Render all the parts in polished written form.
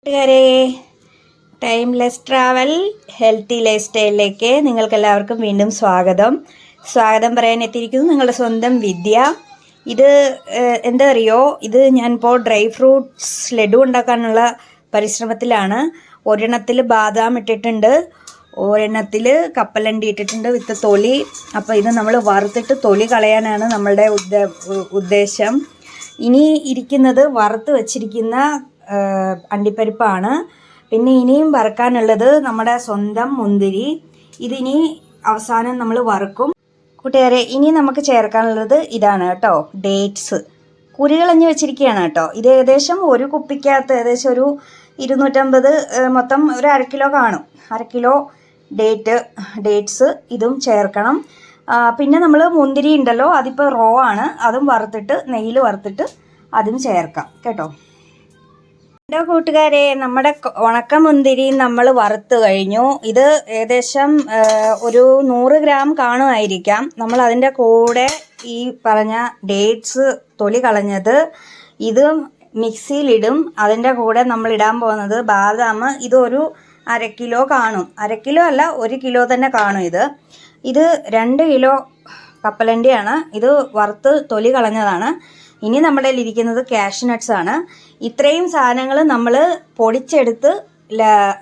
കൂട്ടുകാരെ, timeless travel healthy life സ്റ്റൈലിലേക്ക് നിങ്ങൾക്കെല്ലാവർക്കും വീണ്ടും സ്വാഗതം പറയാൻ എത്തിയിരിക്കുന്നു നിങ്ങളുടെ സ്വന്തം വിദ്യ. ഇത് എന്താ അറിയോ, ഇത് ഞാനിപ്പോൾ ഡ്രൈ ഫ്രൂട്ട്സ് ലഡു ഉണ്ടാക്കാനുള്ള പരിശ്രമത്തിലാണ്. ഒരെണ്ണത്തിൽ ബാദാം ഇട്ടിട്ടുണ്ട്, ഒരെണ്ണത്തിൽ കപ്പലണ്ടി ഇട്ടിട്ടുണ്ട് വിത്ത് തൊലി. അപ്പോൾ ഇത് നമ്മൾ വറുത്തിട്ട് തൊലി കളയാനാണ് നമ്മളുടെ ഉദ്ദേശം. ഇനി ഇരിക്കുന്നത് വറുത്ത് വച്ചിരിക്കുന്ന അണ്ടിപ്പരിപ്പാണ്. പിന്നെ ഇനിയും വറുക്കാനുള്ളത് നമ്മുടെ സ്വന്തം മുന്തിരി. ഇതിനി അവസാനം നമ്മൾ വറുക്കും. കൂട്ടുകാരെ, ഇനി നമുക്ക് ചേർക്കാനുള്ളത് ഇതാണ് കേട്ടോ, ഡേറ്റ്സ്. കുരുകളഞ്ഞ് വെച്ചിരിക്കുകയാണ് കേട്ടോ. ഇത് ഏകദേശം ഒരു കുപ്പിക്കകത്ത് ഏകദേശം ഒരു 250, മൊത്തം ഒരു 1/2 കിലോ കാണും. 1/2 കിലോ ഡേറ്റ്സ് ഇതും ചേർക്കണം. പിന്നെ നമ്മൾ മുന്തിരി ഉണ്ടല്ലോ, അതിപ്പോൾ റോ ആണ്, അതും വറുത്തിട്ട് നെയ്യിൽ വറുത്തിട്ട് അതും ചേർക്കാം കേട്ടോ. എൻ്റെ കൂട്ടുകാരെ, നമ്മുടെ ഉണക്കമുന്തിരി നമ്മൾ വറുത്ത് കഴിഞ്ഞു. ഇത് ഏകദേശം ഒരു 100 ഗ്രാം കാണുമായിരിക്കാം. നമ്മൾ അതിൻ്റെ കൂടെ ഈ പറഞ്ഞ ഡേറ്റ്സ് തൊലി കളഞ്ഞത് ഇത് മിക്സിയിലിടും. അതിൻ്റെ കൂടെ നമ്മൾ ഇടാൻ പോകുന്നത് ബാദാം. ഇതൊരു 1/2 കിലോ കാണും. 1/2 കിലോ അല്ല, 1 കിലോ തന്നെ കാണും. ഇത് 2 കിലോ കപ്പലണ്ടിയാണ്. ഇത് വറുത്ത് തൊലി കളഞ്ഞതാണ്. ഇനി നമ്മുടെ ഇരിക്കുന്നത് കാഷ്യൂ നട്ട്സ് ആണ്. ഇത്രയും സാധനങ്ങൾ നമ്മൾ പൊടിച്ചെടുത്ത്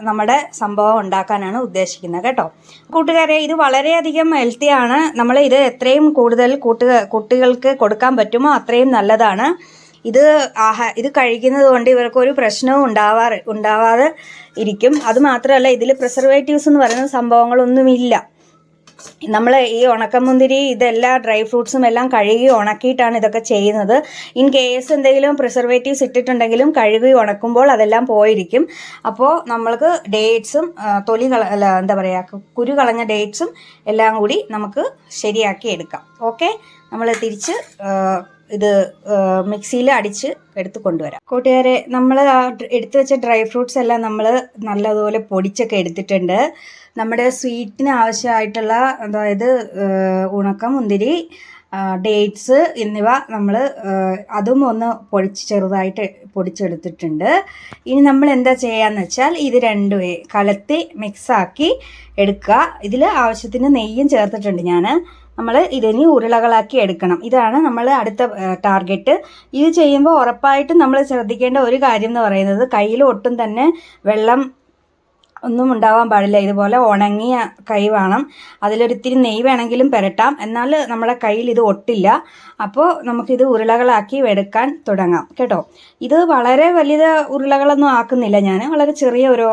നമ്മുടെ സംഭവം ഉണ്ടാക്കാനാണ് ഉദ്ദേശിക്കുന്നത് കേട്ടോ. കൂട്ടുകാരെ, ഇത് വളരെയധികം ഹെൽത്തിയാണ്. നമ്മൾ ഇത് എത്രയും കൂടുതൽ കുട്ടികൾക്ക് കൊടുക്കാൻ പറ്റുമോ അത്രയും നല്ലതാണ്. ഇത് കഴിക്കുന്നത് കൊണ്ട് ഇവർക്കൊരു പ്രശ്നവും ഉണ്ടാവാതെ ഇരിക്കും. അതുമാത്രമല്ല, ഇതിൽ പ്രിസർവേറ്റീവ്സ് എന്ന് പറയുന്ന സംഭവങ്ങളൊന്നുമില്ല. നമ്മൾ ഈ ഉണക്കമുന്തിരി ഇതെല്ലാ ഡ്രൈ ഫ്രൂട്ട്സും എല്ലാം കഴുകി ഉണക്കിയിട്ടാണ് ഇതൊക്കെ ചെയ്യുന്നത്. ഇൻ കേസ് എന്തെങ്കിലും പ്രിസർവേറ്റീവ്സ് ഇട്ടിട്ടുണ്ടെങ്കിലും കഴുകി ഉണക്കുമ്പോൾ അതെല്ലാം പോയിരിക്കും. അപ്പോൾ നമ്മൾക്ക് ഡേറ്റ്സും കുരു കളഞ്ഞ ഡേറ്റ്സും എല്ലാം കൂടി നമുക്ക് ശരിയാക്കി എടുക്കാം. ഓക്കെ, നമ്മൾ തിരിച്ച് ഇത് മിക്സിയിൽ അടിച്ച് എടുത്ത് കൊണ്ടുവരാം. കൂട്ടുകാരെ, നമ്മൾ എടുത്തു വെച്ച ഡ്രൈ ഫ്രൂട്ട്സ് എല്ലാം നമ്മൾ നല്ലതുപോലെ പൊടിച്ചൊക്കെ എടുത്തിട്ടുണ്ട്. നമ്മുടെ സ്വീറ്റിന് ആവശ്യമായിട്ടുള്ള, അതായത് ഉണക്കമുന്തിരി, ഡേറ്റ്സ് എന്നിവ നമ്മൾ അതും ഒന്ന് ചെറുതായിട്ട് പൊടിച്ചെടുത്തിട്ടുണ്ട്. ഇനി നമ്മൾ എന്താ ചെയ്യാന്ന് വെച്ചാൽ ഇത് രണ്ടും കലത്തി മിക്സാക്കി എടുക്കുക. ഇതിൽ ആവശ്യത്തിന് നെയ്യും ചേർത്തിട്ടുണ്ട് ഞാൻ. നമ്മൾ ഇതിനി ഉരുളകളാക്കി എടുക്കണം. ഇതാണ് നമ്മൾ അടുത്ത ടാർഗറ്റ്. ഇത് ചെയ്യുമ്പോൾ ഉറപ്പായിട്ടും നമ്മൾ ശ്രദ്ധിക്കേണ്ട ഒരു കാര്യം എന്ന് പറയുന്നത്, കയ്യിൽ ഒട്ടും തന്നെ വെള്ളം ഒന്നും ഉണ്ടാവാൻ പാടില്ല. ഇതുപോലെ ഉണങ്ങിയ കൈ വേണം. അതിലൊരിത്തിരി നെയ്യ് വേണമെങ്കിലും പുരട്ടാം, എന്നാൽ നമ്മുടെ കയ്യിൽ ഇത് ഒട്ടില്ല. അപ്പോൾ നമുക്കിത് ഉരുളകളാക്കി എടുക്കാൻ തുടങ്ങാം കേട്ടോ. ഇത് വളരെ വലിയ ഉരുളകളൊന്നും ആക്കുന്നില്ല ഞാൻ. വളരെ ചെറിയ ഒരു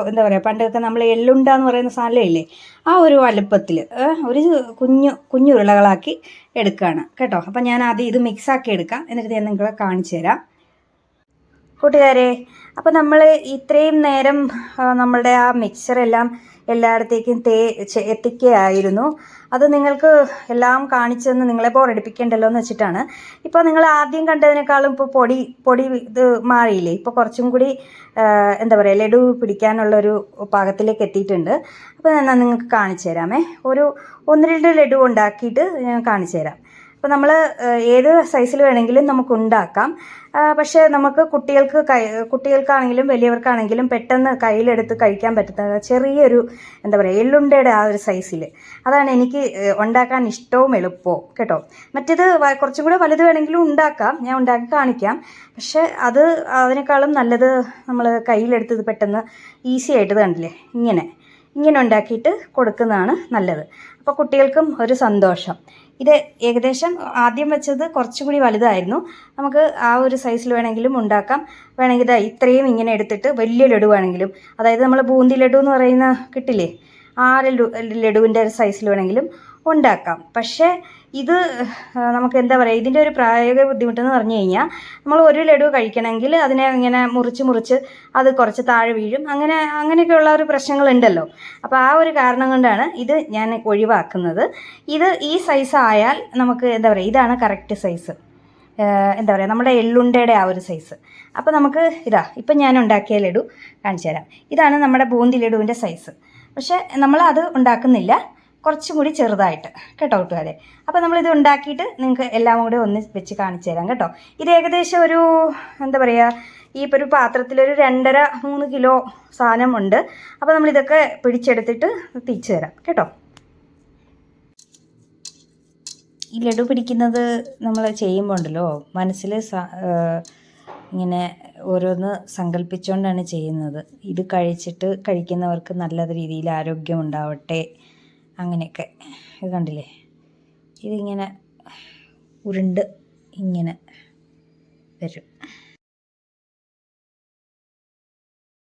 എന്താ പറയുക, പണ്ടൊക്കെ നമ്മൾ എള്ളുണ്ട എന്ന് പറയുന്ന സാധനം ഇല്ലേ, ആ ഒരു വലുപ്പത്തിൽ ഒരു കുഞ്ഞു ഉരുളകളാക്കി എടുക്കുകയാണ് കേട്ടോ. അപ്പം ഞാൻ ആദ്യം ഇത് മിക്സാക്കി എടുക്കാം, എന്നിട്ട് ഞാൻ നിങ്ങളെ കാണിച്ചു തരാം. കൂട്ടുകാരെ, അപ്പോൾ നമ്മൾ ഇത്രയും നേരം നമ്മളുടെ ആ മിക്സറെല്ലാം എല്ലായിടത്തേക്കും എത്തിക്കുകയായിരുന്നു. അത് നിങ്ങൾക്ക് എല്ലാം കാണിച്ചെന്ന് നിങ്ങളെ ബോറടിപ്പിക്കേണ്ടല്ലോ എന്ന് വെച്ചിട്ടാണ്. ഇപ്പോൾ നിങ്ങൾ ആദ്യം കണ്ടതിനേക്കാളും ഇപ്പോൾ പൊടി ഇത് മാറിയില്ലേ, ഇപ്പോൾ കുറച്ചും കൂടി എന്താ പറയുക, ലഡു പിടിക്കാനുള്ളൊരു പാകത്തിലേക്ക് എത്തിയിട്ടുണ്ട്. അപ്പോൾ ഞാൻ നിങ്ങൾക്ക് കാണിച്ചു തരാമേ. ഒരു 1-2 ലഡു ഉണ്ടാക്കിയിട്ട് ഞാൻ കാണിച്ചു തരാം. അപ്പോൾ നമ്മൾ ഏത് സൈസിൽ വേണമെങ്കിലും നമുക്ക് ഉണ്ടാക്കാം. പക്ഷേ നമുക്ക് കുട്ടികൾക്കാണെങ്കിലും വലിയവർക്കാണെങ്കിലും പെട്ടെന്ന് കയ്യിലെടുത്ത് കഴിക്കാൻ പറ്റുന്ന ചെറിയൊരു എന്താ പറയുക, എള്ളുണ്ടയുടെ ആ ഒരു സൈസിൽ, അതാണ് എനിക്ക് ഉണ്ടാക്കാൻ ഇഷ്ടവും എളുപ്പവും കേട്ടോ. മറ്റേത് കുറച്ചും കൂടെ വലുത് വേണമെങ്കിലും ഉണ്ടാക്കാം, ഞാൻ ഉണ്ടാക്കി കാണിക്കാം. പക്ഷേ അതിനേക്കാളും നല്ലത് നമ്മൾ കയ്യിലെടുത്ത് ഇത് പെട്ടെന്ന് ഈസി ആയിട്ട് കണ്ടില്ലേ, ഇങ്ങനെ ഉണ്ടാക്കിയിട്ട് കൊടുക്കുന്നതാണ് നല്ലത്. അപ്പോൾ കുട്ടികൾക്കും ഒരു സന്തോഷം. ഇത് ഏകദേശം ആദ്യം വെച്ചത് കുറച്ചും കൂടി വലുതായിരുന്നു. നമുക്ക് ആ ഒരു സൈസിൽ വേണമെങ്കിലും ഉണ്ടാക്കാം. വേണമെങ്കിൽ ഇത്രയും ഇങ്ങനെ എടുത്തിട്ട് വലിയ ലഡു വേണമെങ്കിലും, അതായത് നമ്മൾ ബൂന്തി ലഡു എന്ന് പറയുന്ന കിട്ടില്ലേ, ആ ലഡുവിൻ്റെ ഒരു സൈസിൽ വേണമെങ്കിലും ഉണ്ടാക്കാം. പക്ഷേ ഇത് നമുക്ക് എന്താ പറയുക, ഇതിൻ്റെ ഒരു പ്രായോഗിക ബുദ്ധിമുട്ടെന്ന് പറഞ്ഞു കഴിഞ്ഞാൽ, നമ്മൾ ഒരു ലഡു കഴിക്കണമെങ്കിൽ അതിനെ ഇങ്ങനെ മുറിച്ച് അത് കുറച്ച് താഴെ വീഴും, അങ്ങനെയൊക്കെയുള്ള ഒരു പ്രശ്നങ്ങളുണ്ടല്ലോ. അപ്പോൾ ആ ഒരു കാരണം കൊണ്ടാണ് ഇത് ഞാൻ ഒഴിവാക്കുന്നത്. ഈ സൈസ് ആയാൽ നമുക്ക് എന്താ പറയുക, ഇതാണ് കറക്റ്റ് സൈസ്. എന്താ പറയുക, നമ്മുടെ എള്ളുണ്ടയുടെ ആ ഒരു സൈസ്. അപ്പോൾ നമുക്ക് ഇപ്പം ഞാൻ ഉണ്ടാക്കിയ ലഡു കാണിച്ചു തരാം. ഇതാണ് നമ്മുടെ ബൂന്തി ലഡുവിൻ്റെ സൈസ്. പക്ഷേ നമ്മൾ അത് ഉണ്ടാക്കുന്നില്ല, കുറച്ചും കൂടി ചെറുതായിട്ട് കേട്ടോ കൂട്ടുകാരെ. അപ്പോൾ നമ്മളിത് ഉണ്ടാക്കിയിട്ട് നിങ്ങൾക്ക് എല്ലാം കൂടി ഒന്ന് വെച്ച് കാണിച്ചു തരാം കേട്ടോ. ഇത് ഏകദേശം ഒരു എന്താ പറയുക ഈ ഇപ്പോൾ ഒരു പാത്രത്തിലൊരു 2.5-3 കിലോ സാധനമുണ്ട്. അപ്പോൾ നമ്മളിതൊക്കെ പിടിച്ചെടുത്തിട്ട് തിരിച്ചു തരാം കേട്ടോ. ഈ ലഡു പിടിക്കുന്നത് നമ്മൾ ചെയ്യുമ്പോൾ ഉണ്ടല്ലോ മനസ്സിൽ ഇങ്ങനെ ഓരോന്ന് സങ്കല്പിച്ചുകൊണ്ടാണ് ചെയ്യുന്നത്. ഇത് കഴിക്കുന്നവർക്ക് നല്ല രീതിയിൽ ആരോഗ്യം ഉണ്ടാവട്ടെ അങ്ങനെയൊക്കെ. ഇത് കണ്ടില്ലേ, ഇതിങ്ങനെ ഉരുണ്ട് ഇങ്ങനെ വരും.